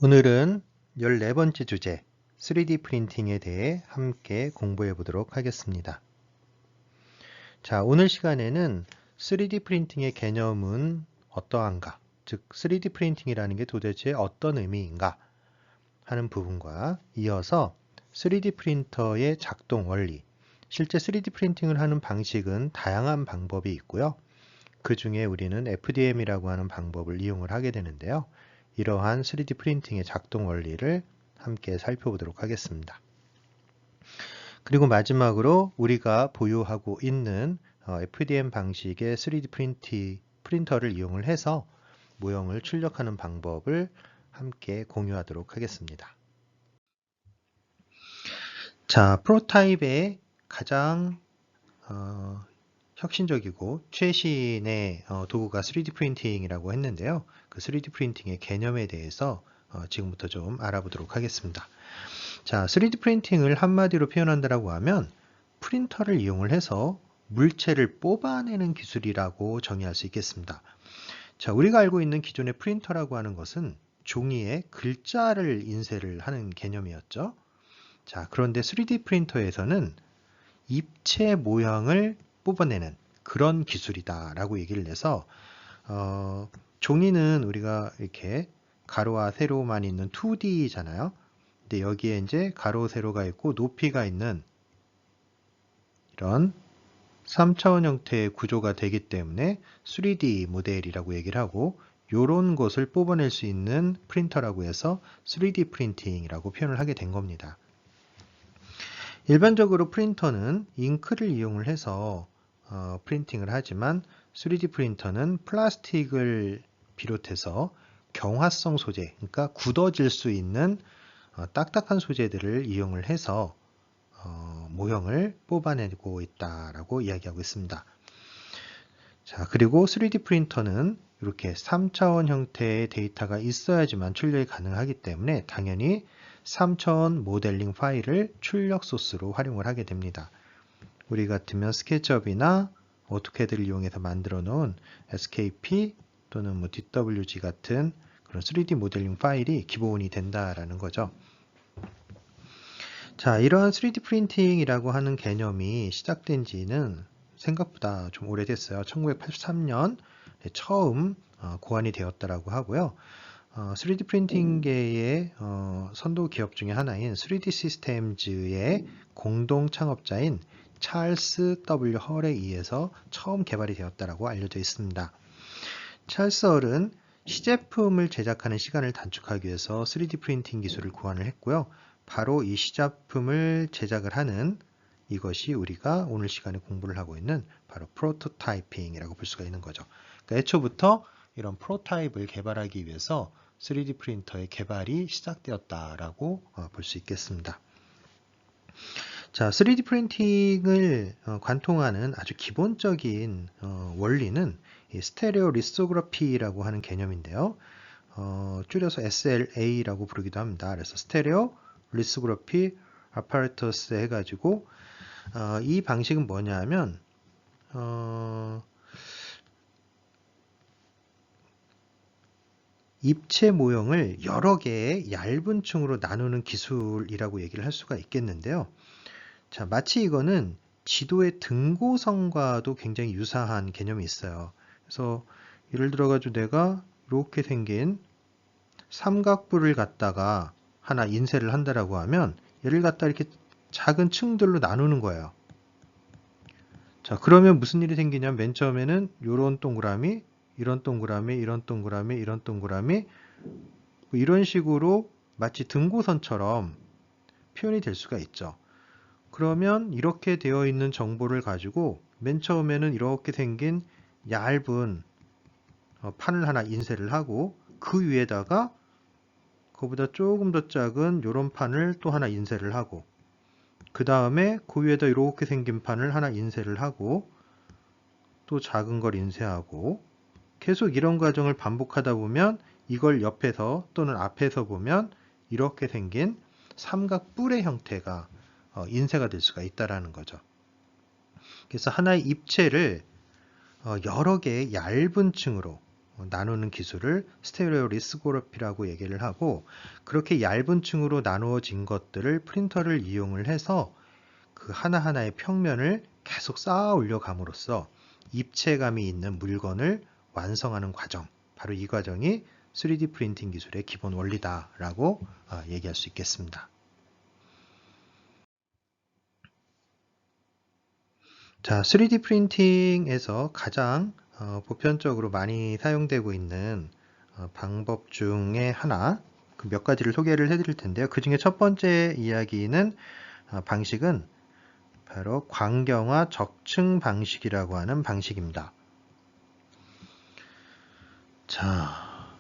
오늘은 14번째 주제 3D 프린팅에 대해 함께 공부해 보도록 하겠습니다. 자, 오늘 시간에는 3D 프린팅의 개념은 어떠한가, 즉 3D 프린팅이라는 게 도대체 어떤 의미인가 하는 부분과 이어서 3D 프린터의 작동 원리, 실제 3D 프린팅을 하는 방식은 다양한 방법이 있고요. 그 중에 우리는 FDM이라고 하는 방법을 이용을 하게 되는데요. 이러한 3D 프린팅의 작동 원리를 함께 살펴보도록 하겠습니다. 그리고 마지막으로 우리가 보유하고 있는 FDM 방식의 3D 프린터를 이용을 해서 모형을 출력하는 방법을 함께 공유하도록 하겠습니다. 자, 프로타입의 가장 혁신적이고 최신의 도구가 3D 프린팅이라고 했는데요. 그 3D 프린팅의 개념에 대해서 지금부터 좀 알아보도록 하겠습니다. 자, 3D 프린팅을 한마디로 표현한다고 하면 프린터를 이용을 해서 물체를 뽑아내는 기술이라고 정의할 수 있겠습니다. 자, 우리가 알고 있는 기존의 프린터라고 하는 것은 종이에 글자를 인쇄를 하는 개념이었죠. 자, 그런데 3D 프린터에서는 입체 모양을 뽑아내는 그런 기술이다 라고 얘기를 해서 종이는 우리가 이렇게 가로와 세로만 있는 2D잖아요. 근데 여기에 이제 가로, 세로가 있고 높이가 있는 이런 3차원 형태의 구조가 되기 때문에 3D 모델이라고 얘기를 하고, 이런 것을 뽑아낼 수 있는 프린터라고 해서 3D 프린팅이라고 표현을 하게 된 겁니다. 일반적으로 프린터는 잉크를 이용을 해서 프린팅을 하지만 3D 프린터는 플라스틱을 비롯해서 경화성 소재, 그러니까 굳어질 수 있는 딱딱한 소재들을 이용을 해서 모형을 뽑아내고 있다라고 이야기하고 있습니다. 자, 그리고 3D 프린터는 이렇게 3차원 형태의 데이터가 있어야지만 출력이 가능하기 때문에 당연히 3차원 모델링 파일을 출력 소스로 활용을 하게 됩니다. 우리 같으면 스케치업이나 오토캐드를 이용해서 만들어 놓은 SKP 또는 뭐 DWG 같은 그런 3D 모델링 파일이 기본이 된다라는 거죠. 자, 이러한 3D 프린팅이라고 하는 개념이 시작된 지는 생각보다 좀 오래됐어요. 1983년 처음 고안이 되었다라고 하고요. 3D 프린팅계의 선도 기업 중에 하나인 3D 시스템즈의 공동 창업자인 찰스 W 헐에 의해서 처음 개발이 되었다라고 알려져 있습니다. 찰스 헐은 시제품을 제작하는 시간을 단축하기 위해서 3D 프린팅 기술을 고안을 했고요. 바로 이 시제품을 제작을 하는 이것이 우리가 오늘 시간에 공부를 하고 있는 바로 프로토타이핑이라고 볼 수가 있는 거죠. 그러니까 애초부터 이런 프로타입을 개발하기 위해서 3D 프린터의 개발이 시작되었다라고 볼 수 있겠습니다. 자, 3D 프린팅을 관통하는 아주 기본적인 원리는 스테레오 리소그래피라고 하는 개념인데요. 줄여서 SLA라고 부르기도 합니다. 그래서 스테레오 리소그래피 아파레터스 해가지고 이 방식은 뭐냐 하면 입체 모형을 여러 개의 얇은 층으로 나누는 기술이라고 얘기를 할 수가 있겠는데요. 자, 마치 이거는 지도의 등고성과도 굉장히 유사한 개념이 있어요. 그래서 예를 들어가지고 내가 이렇게 생긴 삼각부를 갖다가 하나 인쇄를 한다라고 하면 얘를 갖다 이렇게 작은 층들로 나누는 거예요. 자, 그러면 무슨 일이 생기냐면 맨 처음에는 이런 동그라미, 이런 동그라미, 이런 동그라미, 이런 동그라미 이런 식으로 마치 등고선처럼 표현이 될 수가 있죠. 그러면 이렇게 되어 있는 정보를 가지고 맨 처음에는 이렇게 생긴 얇은 판을 하나 인쇄를 하고 그 위에다가 그보다 조금 더 작은 이런 판을 또 하나 인쇄를 하고 그 다음에 그 위에다 이렇게 생긴 판을 하나 인쇄를 하고 또 작은 걸 인쇄하고 계속 이런 과정을 반복하다 보면 이걸 옆에서 또는 앞에서 보면 이렇게 생긴 삼각뿔의 형태가 인쇄가 될 수가 있다라는 거죠. 그래서 하나의 입체를 여러 개의 얇은 층으로 나누는 기술을 스테레오 리스코그래피라고 얘기를 하고, 그렇게 얇은 층으로 나누어진 것들을 프린터를 이용을 해서 그 하나하나의 평면을 계속 쌓아 올려 감으로써 입체감이 있는 물건을 완성하는 과정, 바로 이 과정이 3D 프린팅 기술의 기본 원리다라고 얘기할 수 있겠습니다. 자, 3D 프린팅에서 가장 보편적으로 많이 사용되고 있는 방법 중에 하나, 그 몇 가지를 소개를 해드릴 텐데요. 그 중에 첫 번째 이야기는 방식은 바로 광경화 적층 방식이라고 하는 방식입니다. 자,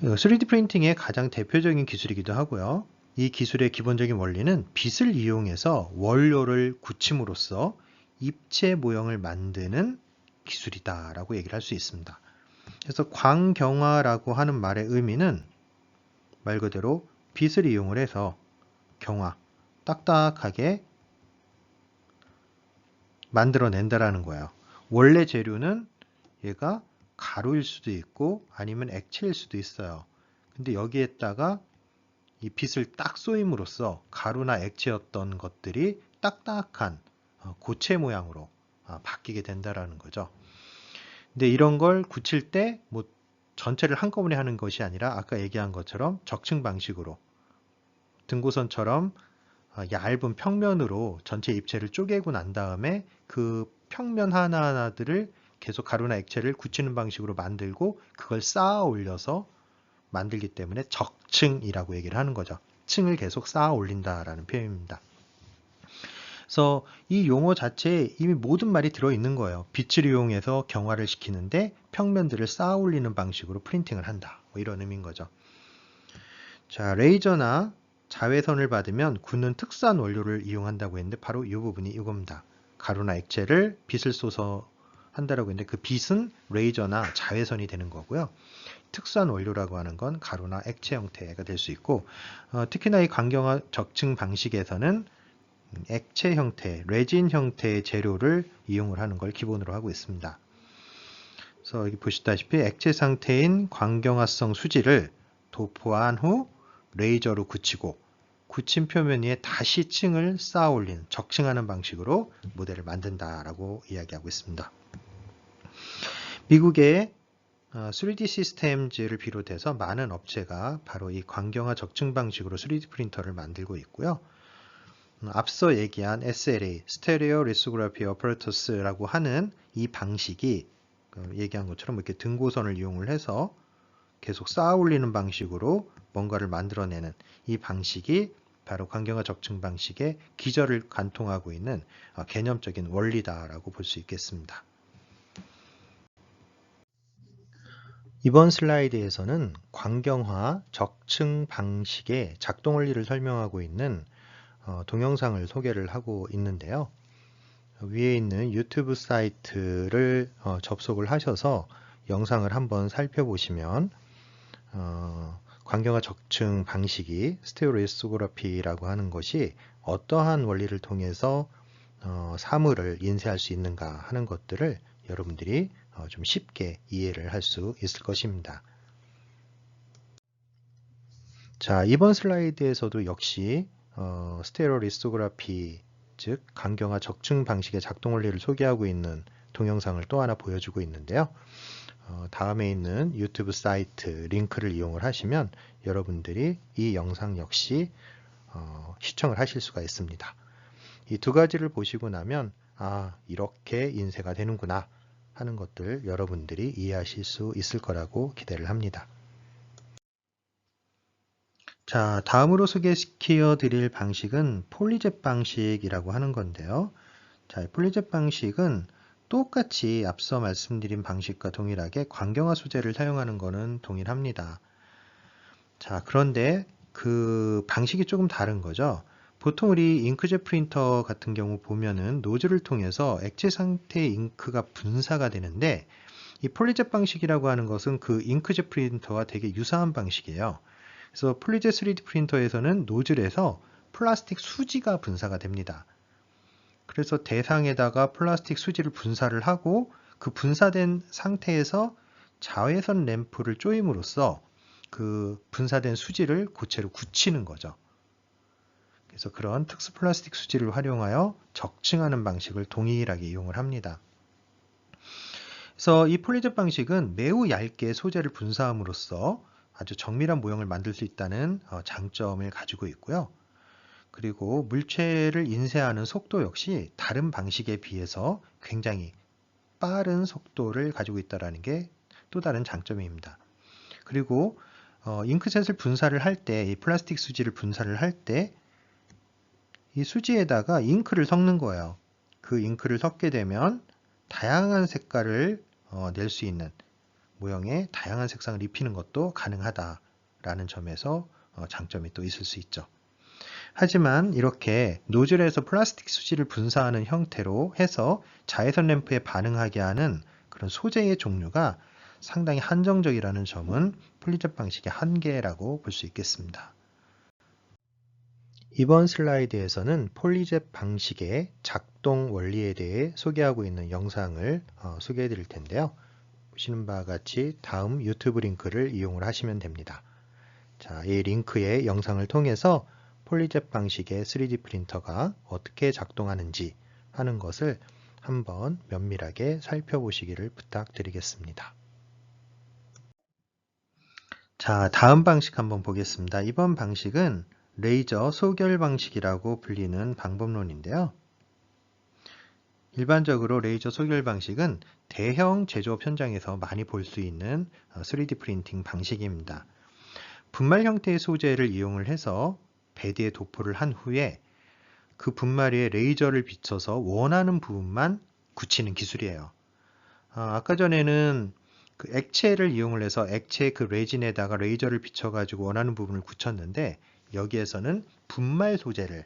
3D 프린팅의 가장 대표적인 기술이기도 하고요. 이 기술의 기본적인 원리는 빛을 이용해서 원료를 굳힘으로써 입체 모형을 만드는 기술이다라고 얘기를 할 수 있습니다. 그래서 광경화라고 하는 말의 의미는 말 그대로 빛을 이용을 해서 경화, 딱딱하게 만들어낸다라는 거예요. 원래 재료는 얘가 가루일 수도 있고 아니면 액체일 수도 있어요. 근데 여기에다가 이 빛을 딱 쏘임으로써 가루나 액체였던 것들이 딱딱한 고체 모양으로 바뀌게 된다라는 거죠. 근데 이런 걸 굳힐 때 뭐 전체를 한꺼번에 하는 것이 아니라 아까 얘기한 것처럼 적층 방식으로 등고선처럼 얇은 평면으로 전체 입체를 쪼개고 난 다음에 그 평면 하나하나들을 계속 가루나 액체를 굳히는 방식으로 만들고 그걸 쌓아 올려서 만들기 때문에 적층이라고 얘기를 하는 거죠. 층을 계속 쌓아 올린다라는 표현입니다. 그래서 이 용어 자체에 이미 모든 말이 들어있는 거예요. 빛을 이용해서 경화를 시키는데 평면들을 쌓아 올리는 방식으로 프린팅을 한다. 뭐 이런 의미인 거죠. 자, 레이저나 자외선을 받으면 굳는 특수한 원료를 이용한다고 했는데 바로 이 부분이 이겁니다. 가루나 액체를 빛을 쏘서 한다라고 했는데 그 빛은 레이저나 자외선이 되는 거고요. 특수한 원료라고 하는 건 가루나 액체 형태가 될 수 있고 특히나 이 광경화 적층 방식에서는 액체 형태, 레진 형태의 재료를 이용을 하는 걸 기본으로 하고 있습니다. 그래서 여기 보시다시피 액체 상태인 광경화성 수지를 도포한 후 레이저로 굳히고 굳힌 표면 위에 다시 층을 쌓아 올리는 적층하는 방식으로 모델을 만든다라고 이야기하고 있습니다. 미국의 3D 시스템즈를 비롯해서 많은 업체가 바로 이 광경화 적층 방식으로 3D 프린터를 만들고 있고요. 앞서 얘기한 SLA, 스테레오 리소그래피 어퍼레이터스라고 하는 이 방식이 얘기한 것처럼 이렇게 등고선을 이용을 해서 계속 쌓아 올리는 방식으로 뭔가를 만들어내는 이 방식이 바로 광경화 적층 방식의 기저를 관통하고 있는 개념적인 원리다라고 볼 수 있겠습니다. 이번 슬라이드에서는 광경화 적층 방식의 작동 원리를 설명하고 있는 동영상을 소개를 하고 있는데요. 위에 있는 유튜브 사이트를 접속을 하셔서 영상을 한번 살펴보시면 광경화 적층 방식이 스테레오리소그래피라고 하는 것이 어떠한 원리를 통해서 사물을 인쇄할 수 있는가 하는 것들을 여러분들이 좀 쉽게 이해를 할 수 있을 것입니다. 자, 이번 슬라이드에서도 역시 스테레오리소그래피, 즉 광경화 적층 방식의 작동 원리를 소개하고 있는 동영상을 또 하나 보여주고 있는데요. 다음에 있는 유튜브 사이트 링크를 이용을 하시면 여러분들이 이 영상 역시 시청을 하실 수가 있습니다. 이 두 가지를 보시고 나면 이렇게 인쇄가 되는구나 하는 것들 여러분들이 이해하실 수 있을 거라고 기대를 합니다. 자, 다음으로 소개시켜 드릴 방식은 폴리젯 방식이라고 하는 건데요. 자, 폴리젯 방식은 똑같이 앞서 말씀드린 방식과 동일하게 광경화 소재를 사용하는 것은 동일합니다. 자, 그런데 그 방식이 조금 다른 거죠. 보통 우리 잉크젯 프린터 같은 경우 보면은 노즐을 통해서 액체 상태의 잉크가 분사가 되는데 이 폴리젯 방식이라고 하는 것은 그 잉크젯 프린터와 되게 유사한 방식이에요. 그래서 폴리젯 3D 프린터에서는 노즐에서 플라스틱 수지가 분사가 됩니다. 그래서 대상에다가 플라스틱 수지를 분사를 하고 그 분사된 상태에서 자외선 램프를 조임으로써 그 분사된 수지를 고체로 굳히는 거죠. 그래서 그런 특수 플라스틱 수지를 활용하여 적층하는 방식을 동일하게 이용을 합니다. 그래서 이 폴리젯 방식은 매우 얇게 소재를 분사함으로써 아주 정밀한 모형을 만들 수 있다는 장점을 가지고 있고요. 그리고 물체를 인쇄하는 속도 역시 다른 방식에 비해서 굉장히 빠른 속도를 가지고 있다는 게 또 다른 장점입니다. 그리고 잉크젯을 분사를 할 때, 이 플라스틱 수지를 분사를 할 때 이 수지에다가 잉크를 섞는 거예요. 그 잉크를 섞게 되면 다양한 색깔을 낼 수 있는 모형에 다양한 색상을 입히는 것도 가능하다라는 점에서 장점이 또 있을 수 있죠. 하지만 이렇게 노즐에서 플라스틱 수지를 분사하는 형태로 해서 자외선 램프에 반응하게 하는 그런 소재의 종류가 상당히 한정적이라는 점은 폴리젯 방식의 한계라고 볼 수 있겠습니다. 이번 슬라이드에서는 폴리젯 방식의 작동 원리에 대해 소개하고 있는 영상을 소개해 드릴 텐데요. 보시는 바와 같이 다음 유튜브 링크를 이용을 하시면 됩니다. 자, 이 링크의 영상을 통해서 폴리젯 방식의 3D 프린터가 어떻게 작동하는지 하는 것을 한번 면밀하게 살펴보시기를 부탁드리겠습니다. 자, 다음 방식 한번 보겠습니다. 이번 방식은 레이저 소결 방식이라고 불리는 방법론인데요. 일반적으로 레이저 소결 방식은 대형 제조업 현장에서 많이 볼 수 있는 3D 프린팅 방식입니다. 분말 형태의 소재를 이용을 해서 베드에 도포를 한 후에 그 분말 위에 레이저를 비춰서 원하는 부분만 굳히는 기술이에요. 아까 전에는 그 액체를 이용을 해서 액체 그 레진에다가 레이저를 비춰가지고 원하는 부분을 굳혔는데 여기에서는 분말 소재를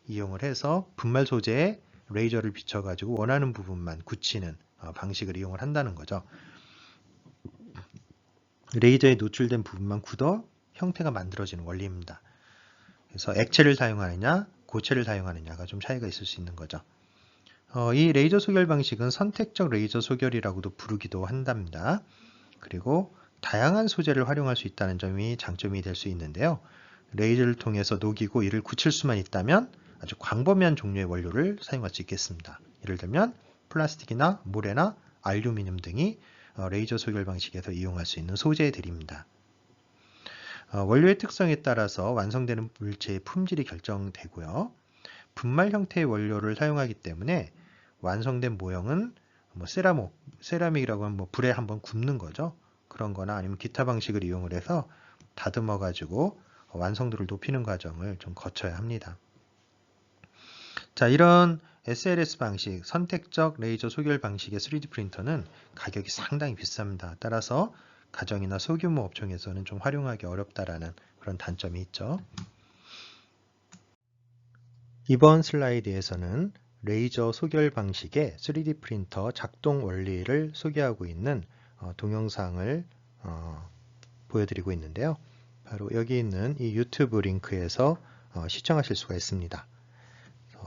이용을 해서 분말 소재에 레이저를 비춰가지고 원하는 부분만 굳히는 방식을 이용을 한다는 거죠. 레이저에 노출된 부분만 굳어 형태가 만들어지는 원리입니다. 그래서 액체를 사용하느냐, 고체를 사용하느냐가 좀 차이가 있을 수 있는 거죠. 이 레이저 소결 방식은 선택적 레이저 소결이라고도 부르기도 한답니다. 그리고 다양한 소재를 활용할 수 있다는 점이 장점이 될 수 있는데요. 레이저를 통해서 녹이고 이를 굳힐 수만 있다면 아주 광범위한 종류의 원료를 사용할 수 있겠습니다. 예를 들면 플라스틱이나 모래나 알루미늄 등이 레이저 소결 방식에서 이용할 수 있는 소재들입니다. 원료의 특성에 따라서 완성되는 물체의 품질이 결정되고요. 분말 형태의 원료를 사용하기 때문에 완성된 모형은 세라믹이라고 하면 불에 한번 굽는 거죠. 그런 거나 아니면 기타 방식을 이용을 해서 다듬어 가지고 완성도를 높이는 과정을 좀 거쳐야 합니다. 자, 이런 SLS 방식, 선택적 레이저 소결 방식의 3D 프린터는 가격이 상당히 비쌉니다. 따라서 가정이나 소규모 업종에서는 좀 활용하기 어렵다라는 그런 단점이 있죠. 이번 슬라이드에서는 레이저 소결 방식의 3D 프린터 작동 원리를 소개하고 있는 동영상을 보여드리고 있는데요. 바로 여기 있는 이 유튜브 링크에서 시청하실 수가 있습니다.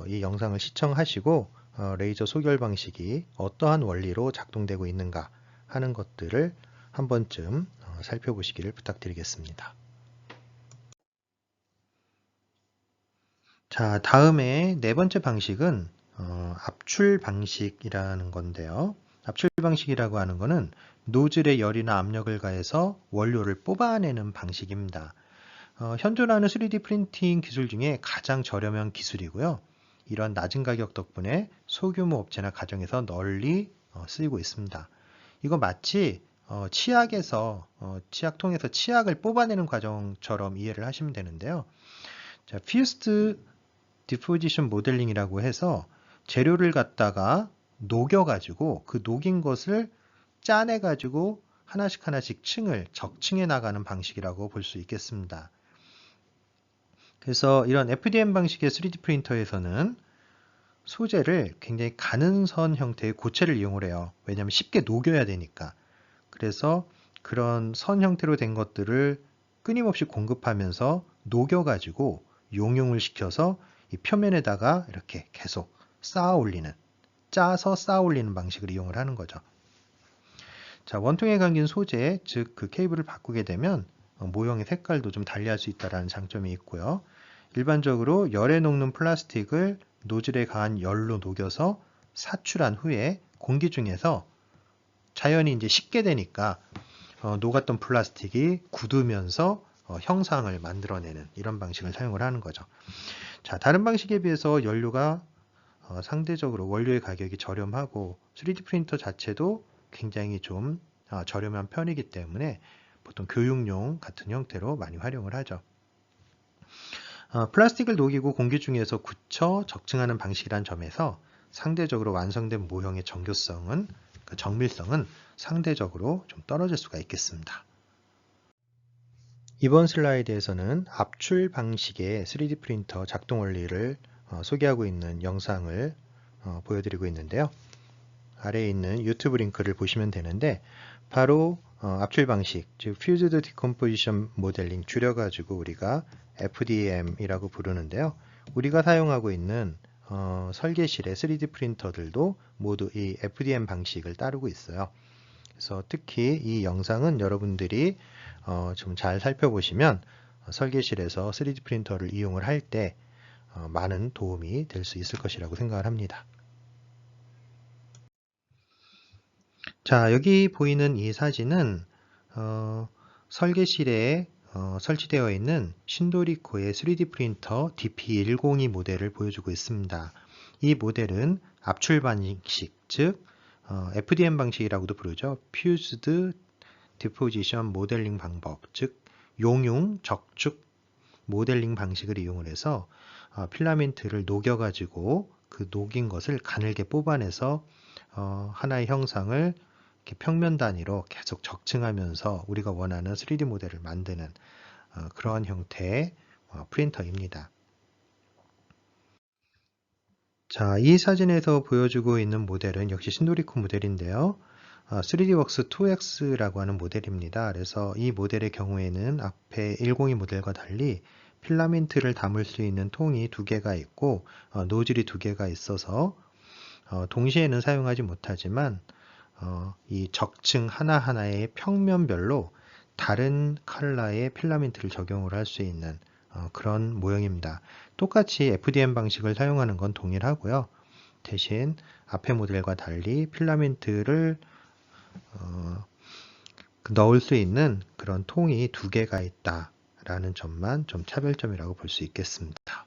이 영상을 시청하시고 레이저 소결 방식이 어떠한 원리로 작동되고 있는가 하는 것들을 한 번쯤 살펴보시기를 부탁드리겠습니다. 자, 다음에 네 번째 방식은 압출 방식이라는 건데요. 압출 방식이라고 하는 것은 노즐에 열이나 압력을 가해서 원료를 뽑아내는 방식입니다. 현존하는 3D 프린팅 기술 중에 가장 저렴한 기술이고요. 이런 낮은 가격 덕분에 소규모 업체나 가정에서 널리 쓰이고 있습니다. 이거 마치 치약통에서 치약을 뽑아내는 과정처럼 이해를 하시면 되는데요. 자, Fused Deposition 모델링이라고 해서 재료를 갖다가 녹여가지고 그 녹인 것을 짜내가지고 하나씩 층을 적층해 나가는 방식이라고 볼 수 있겠습니다. 그래서 이런 FDM 방식의 3D 프린터에서는 소재를 굉장히 가는 선 형태의 고체를 이용을 해요. 왜냐하면 쉽게 녹여야 되니까. 그래서 그런 선 형태로 된 것들을 끊임없이 공급하면서 녹여가지고 용융을 시켜서 이 표면에다가 이렇게 계속 짜서 쌓아 올리는 방식을 이용을 하는 거죠. 자, 원통에 감긴 소재, 즉 그 케이블을 바꾸게 되면 모형의 색깔도 좀 달리할 수 있다는 장점이 있고요. 일반적으로 열에 녹는 플라스틱을 노즐에 가한 열로 녹여서 사출한 후에 공기 중에서 자연히 이제 식게 되니까 녹았던 플라스틱이 굳으면서 형상을 만들어내는 이런 방식을 사용을 하는 거죠. 자, 다른 방식에 비해서 연료가 상대적으로 원료의 가격이 저렴하고 3D 프린터 자체도 굉장히 좀 저렴한 편이기 때문에 보통 교육용 같은 형태로 많이 활용을 하죠. 플라스틱을 녹이고 공기 중에서 굳혀 적층하는 방식이란 점에서 상대적으로 완성된 모형의 정교성은, 정밀성은 상대적으로 좀 떨어질 수가 있겠습니다. 이번 슬라이드에서는 압출 방식의 3D 프린터 작동 원리를 소개하고 있는 영상을 보여드리고 있는데요. 아래에 있는 유튜브 링크를 보시면 되는데 바로 압출 방식, 즉 Fused Decomposition Modeling, 줄여가지고 우리가 FDM이라고 부르는데요. 우리가 사용하고 있는 설계실의 3D 프린터들도 모두 이 FDM 방식을 따르고 있어요. 그래서 특히 이 영상은 여러분들이 좀 잘 살펴보시면 설계실에서 3D 프린터를 이용을 할 때 많은 도움이 될 수 있을 것이라고 생각을 합니다. 자, 여기 보이는 이 사진은 설계실에 설치되어 있는 신도리코의 3D 프린터 DP102 모델을 보여주고 있습니다. 이 모델은 압출 방식, 즉 FDM 방식이라고도 부르죠. Fused Deposition 모델링 방법, 즉 용융 적축 모델링 방식을 이용을 해서 필라멘트를 녹여가지고 그 녹인 것을 가늘게 뽑아내서 하나의 형상을 이렇게 평면 단위로 계속 적층하면서 우리가 원하는 3D 모델을 만드는 그런 형태의 프린터입니다. 자, 이 사진에서 보여주고 있는 모델은 역시 신도리코 모델인데요. 3Dworks 2X라고 하는 모델입니다. 그래서 이 모델의 경우에는 앞에 102 모델과 달리 필라멘트를 담을 수 있는 통이 2개가 있고 노즐이 2개가 있어서 동시에는 사용하지 못하지만 이 적층 하나하나의 평면별로 다른 컬러의 필라멘트를 적용을 할 수 있는 그런 모형입니다. 똑같이 FDM 방식을 사용하는 건 동일하고요. 대신 앞의 모델과 달리 필라멘트를 넣을 수 있는 그런 통이 2개가 있다라는 점만 좀 차별점이라고 볼 수 있겠습니다.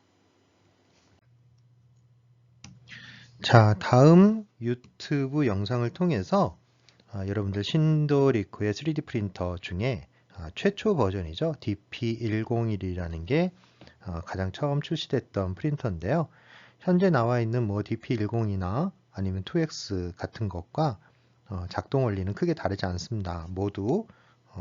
자, 다음 유튜브 영상을 통해서 여러분들 신도리코의 3D 프린터 중에 최초 버전이죠. DP101이라는 게 가장 처음 출시됐던 프린터인데요. 현재 나와 있는 뭐 DP102나 아니면 2X 같은 것과 작동 원리는 크게 다르지 않습니다. 모두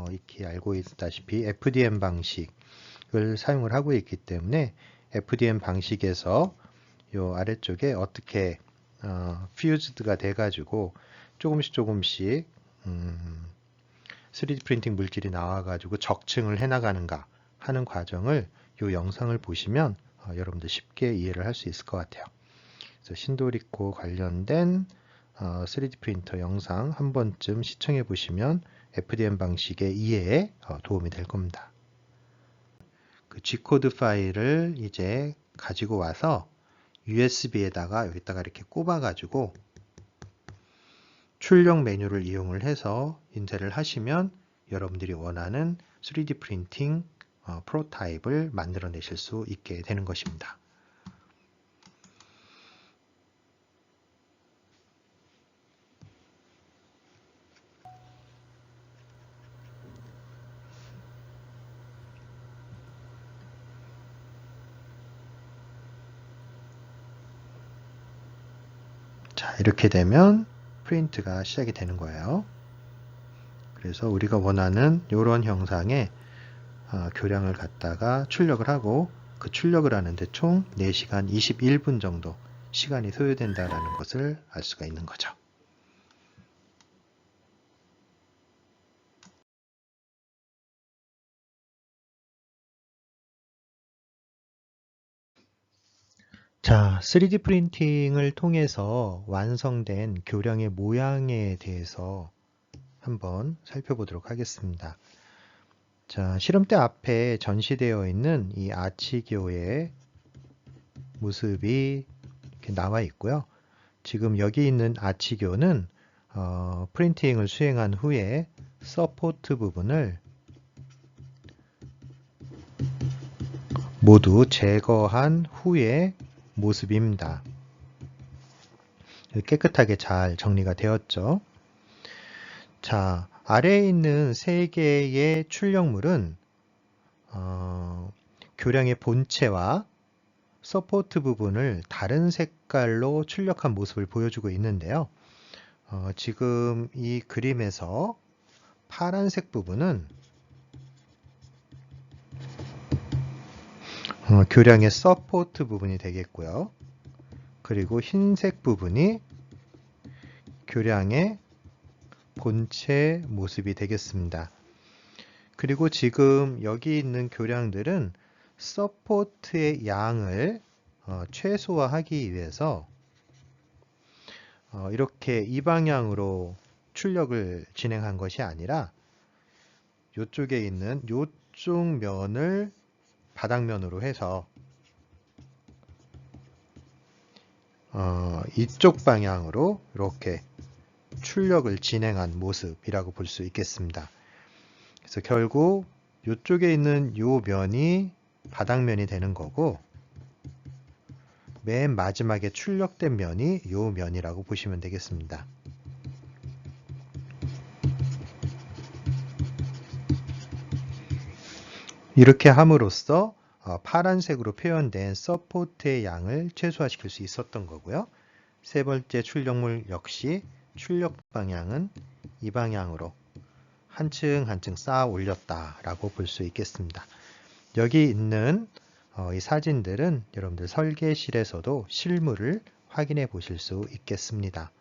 익히 알고 있다시피 FDM 방식을 사용을 하고 있기 때문에 FDM 방식에서 요 아래쪽에 어떻게 퓨즈드가 돼가지고 조금씩 3D 프린팅 물질이 나와가지고 적층을 해나가는가 하는 과정을 이 영상을 보시면 여러분들 쉽게 이해를 할 수 있을 것 같아요. 그래서 신도리코 관련된 3D 프린터 영상 한 번쯤 시청해 보시면 FDM 방식의 이해에 도움이 될 겁니다. 그 G코드 파일을 이제 가지고 와서 USB에다가 여기다가 이렇게 꼽아가지고 출력 메뉴를 이용을 해서 인쇄를 하시면 여러분들이 원하는 3D 프린팅 프로타입을 만들어내실 수 있게 되는 것입니다. 자, 이렇게 되면 프린트가 시작이 되는 거예요. 그래서 우리가 원하는 이런 형상의 교량을 갖다가 출력을 하고 그 출력을 하는데 총 4시간 21분 정도 시간이 소요된다는 것을 알 수가 있는 거죠. 자, 3D 프린팅을 통해서 완성된 교량의 모양에 대해서 한번 살펴보도록 하겠습니다. 자, 실험대 앞에 전시되어 있는 이 아치교의 모습이 이렇게 나와 있고요. 지금 여기 있는 아치교는 프린팅을 수행한 후에 서포트 부분을 모두 제거한 후의 모습입니다. 깨끗하게 잘 정리가 되었죠. 자, 아래에 있는 3개의 출력물은 교량의 본체와 서포트 부분을 다른 색깔로 출력한 모습을 보여주고 있는데요. 지금 이 그림에서 파란색 부분은 교량의 서포트 부분이 되겠고요. 그리고 흰색 부분이 교량의 본체 모습이 되겠습니다. 그리고 지금 여기 있는 교량들은 서포트의 양을 최소화하기 위해서 이렇게 이 방향으로 출력을 진행한 것이 아니라 이쪽에 있는 이쪽 면을 바닥면으로 해서 이쪽 방향으로 이렇게 출력을 진행한 모습이라고 볼 수 있겠습니다. 그래서 결국 이쪽에 있는 이 면이 바닥면이 되는 거고 맨 마지막에 출력된 면이 이 면이라고 보시면 되겠습니다. 이렇게 함으로써 파란색으로 표현된 서포트의 양을 최소화시킬 수 있었던 거고요. 세 번째 출력물 역시 출력 방향은 이 방향으로 한층 한층 쌓아 올렸다라고 볼 수 있겠습니다. 여기 있는 이 사진들은 여러분들 설계실에서도 실물을 확인해 보실 수 있겠습니다.